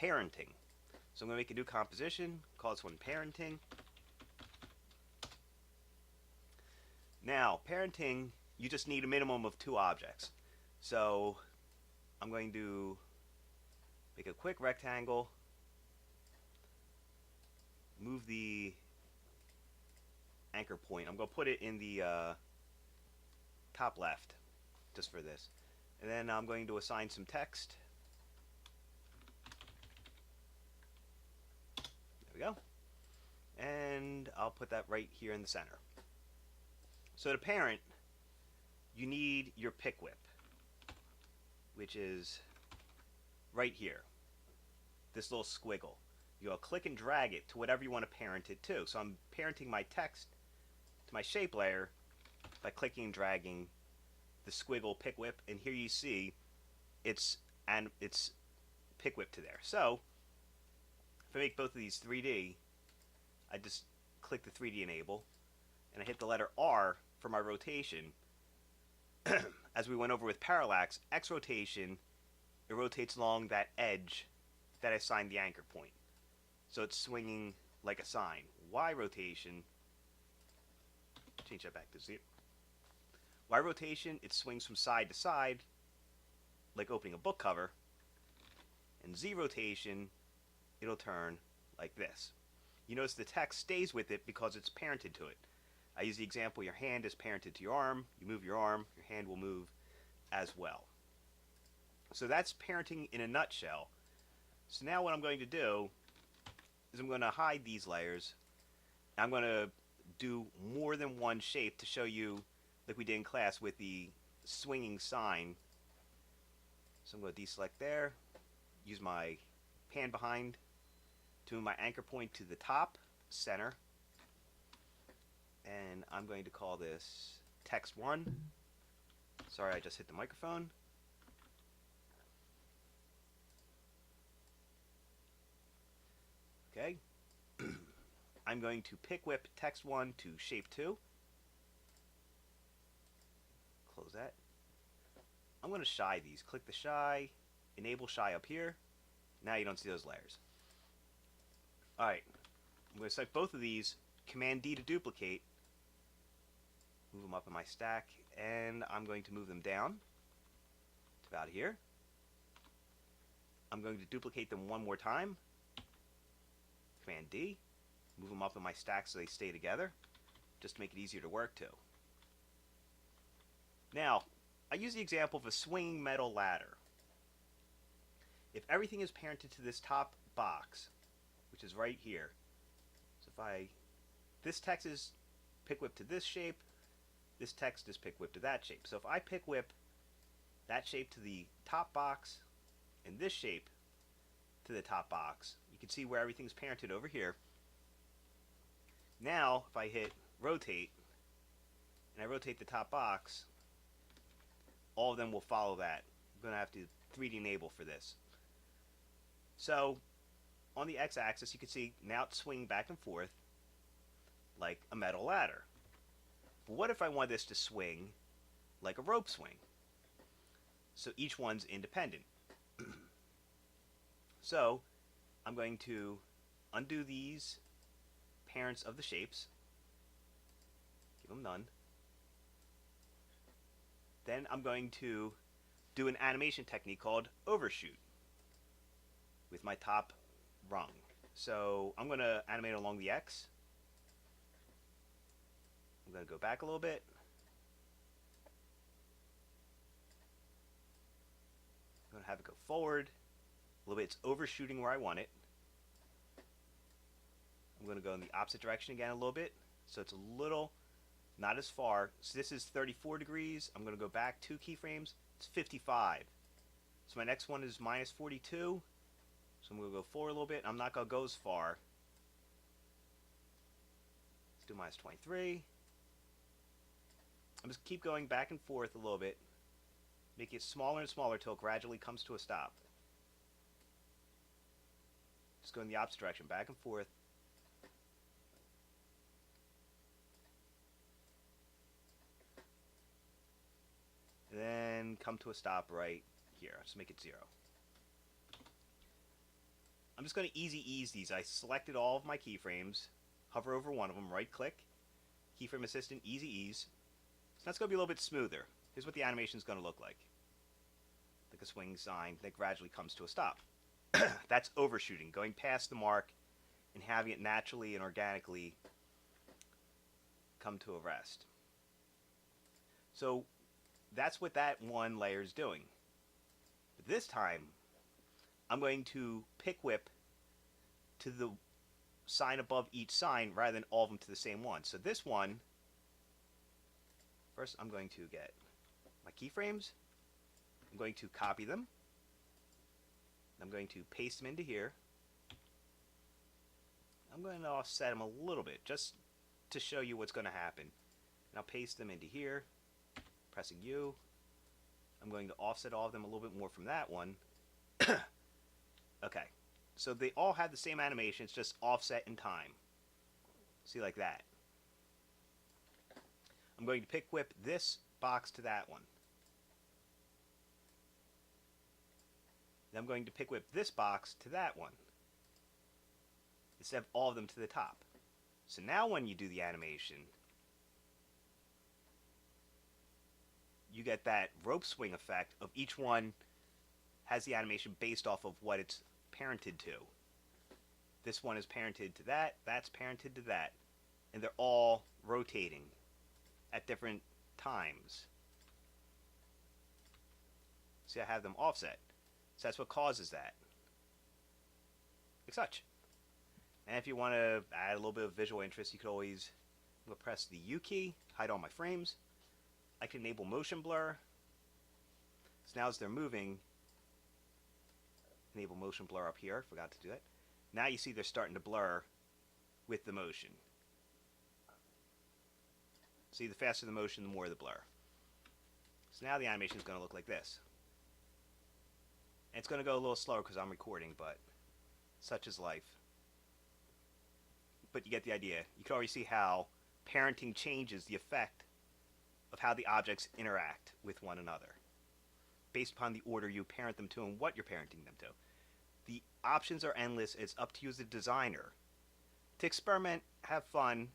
parenting. So I'm going to make a new composition, call this one parenting. Now, parenting, you just need a minimum of 2 objects. So I'm going to make a quick rectangle, move the anchor point. I'm going to put it in the top left, just for this. And then I'm going to assign some text. There we go. And I'll put that right here in the center. So to parent, you need your pick whip, which is right here, this little squiggle. You'll click and drag it to whatever you want to parent it to. So I'm parenting my text to my shape layer by clicking and dragging the squiggle pick whip, and here you see it's pick whip to there. So if I make both of these 3D, I just click the 3D enable and I hit the letter R for my rotation. As we went over with parallax, X rotation, it rotates along that edge that I assigned the anchor point. So it's swinging like a sine. Y rotation, change that back to 0. Y rotation, it swings from side to side, like opening a book cover. And Z rotation, it'll turn like this. You notice the text stays with it because it's parented to it. I use the example, your hand is parented to your arm. You move your arm, your hand will move as well. So that's parenting in a nutshell. So now what I'm going to do is I'm going to hide these layers. I'm going to do more than one shape to show you, like we did in class with the swinging sign. So I'm going to deselect there, use my pan behind to move my anchor point to the top, center, and I'm going to call this text 1. Sorry, I just hit the microphone. Okay. I'm going to pick whip text 1 to shape 2. Close that. I'm going to shy these. Click the shy, enable shy up here. Now you don't see those layers. Alright, I'm going to select both of these, Command D to duplicate, move them up in my stack, and I'm going to move them down to about here. I'm going to duplicate them one more time, Command D, move them up in my stack so they stay together, just to make it easier to work to. Now, I use the example of a swinging metal ladder. If everything is parented to this top box, which is right here, so if this text is pick whip to this shape, this text is pick whip to that shape. So if I pick whip that shape to the top box and this shape to the top box, you can see where everything's parented over here. Now if I hit rotate and I rotate the top box, all of them will follow that. I'm going to have to 3D enable for this. So on the x-axis you can see now it's swinging back and forth like a metal ladder. But what if I want this to swing like a rope swing? So each one's independent. So I'm going to undo these parents of the shapes, give them none. Then I'm going to do an animation technique called overshoot with my top rung. So I'm going to animate along the X. I'm going to go back a little bit. I'm going to have it go forward a little bit. It's overshooting where I want it. I'm going to go in the opposite direction again a little bit, so it's a little not as far. So this is 34 degrees. I'm going to go back 2 keyframes. It's 55. So my next one is minus 42. So I'm going to go forward a little bit. I'm not going to go as far. Let's do minus 23. I'm just keep going back and forth a little bit. Make it smaller and smaller till it gradually comes to a stop. Just go in the opposite direction, back and forth. And then come to a stop right here. Let's make it 0. I'm just going to easy ease these. I selected all of my keyframes, hover over one of them, right click, keyframe assistant, easy ease. So that's going to be a little bit smoother. Here's what the animation is going to look like a swing sign that gradually comes to a stop. That's overshooting, going past the mark and having it naturally and organically come to a rest. So that's what that one layer is doing. But this time, I'm going to pick whip to the sign above each sign rather than all of them to the same one. So this one, first I'm going to get my keyframes. I'm going to copy them. I'm going to paste them into here. I'm going to offset them a little bit just to show you what's going to happen. And I'll paste them into here, pressing U. I'm going to offset all of them a little bit more from that one. Okay, so they all have the same animation, it's just offset in time. See, like that. I'm going to pick whip this box to that one. Then I'm going to pick whip this box to that one, instead of all of them to the top. So now when you do the animation, you get that rope swing effect of each one has the animation based off of what it's parented to. This one is parented to that, that's parented to that, and they're all rotating at different times. See, I have them offset. So that's what causes that. Like such. And if you want to add a little bit of visual interest, you could always press the U key, hide all my frames. I can enable motion blur. So now as they're moving, enable motion blur up here. Forgot to do that. Now you see they're starting to blur with the motion. See, the faster the motion, the more the blur. So now the animation is going to look like this. And it's going to go a little slower because I'm recording, but such is life. But you get the idea. You can already see how parenting changes the effect of how the objects interact with one another based upon the order you parent them to and what you're parenting them to. The options are endless. It's up to you as a designer to experiment, have fun, and